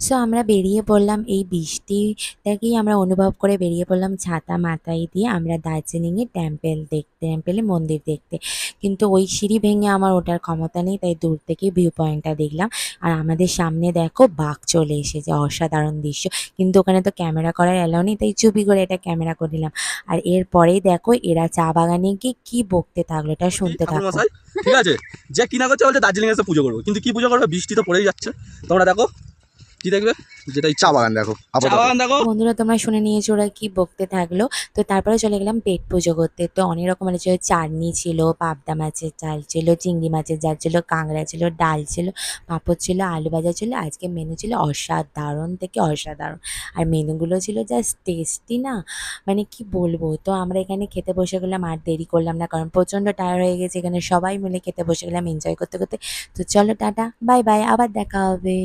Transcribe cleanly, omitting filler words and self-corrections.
So আমরা বেরিয়ে পড়লাম এই বৃষ্টিটাকেই আমরা অনুভব করে বেরিয়ে পড়লাম ছাতা মাথায় দিয়ে আমরা দার্জিলিংয়ে টেম্পেলে মন্দির দেখতে। কিন্তু ওই সিঁড়ি ভেঙে আমার ওঠার ক্ষমতা নেই, তাই দূর থেকেই ভিউ পয়েন্টটা দেখলাম। আর আমাদের সামনে দেখো বাঘ চলে এসেছে, অসাধারণ দৃশ্য। কিন্তু ওখানে তো ক্যামেরা করার অ্যালাউ নেই, তাই চুপি করে এটা ক্যামেরা করে নিলাম। আর এরপরেই দেখো এরা চা বাগানে গিয়ে কি বকতে থাকলো, এটা শুনতে ঠাকুর থাকো। মশাই ঠিক আছে, যে কিনা করছে বলছে দার্জিলিং এসে পুজো করবো, কিন্তু কি পুজো করবে, বৃষ্টি তো পড়েই যাচ্ছে। তোমরা দেখো কি দেখবে, যেটা চা ইচ্ছা বাগান দেখো চা আপাতত। বাগান দেখো। বন্ধুরা তোমরা শুনে নিয়েছো ওরা কি বকতে থাকলো। তো তারপরে চলে গেলাম পেট পুজো করতে। তো অনেক রকমের ছিল, চাটনি ছিল, পাবদা মাছের ঝাল ছিল, চিংড়ি মাছের ঝাল ছিল, কাঁকড়া ছিল, ডাল ছিল, পাঁপড় ছিল, আলু ভাজা ছিল। আজকে মেনু ছিল অসাধারণ থেকে অসাধারণ। আর মেনুগুলো ছিল জাস্ট টেস্টি না, মানে কি বলবো। তো আমরা এখানে খেতে বসে গেলাম, আর দেরি করলাম না, কারণ প্রচণ্ড টায়ার্ড হয়ে গেছে। এখানে সবাই মিলে খেতে বসে গেলাম এনজয় করতে করতে। তো চলো টাটা, বাই বাই, আবার দেখা হবে।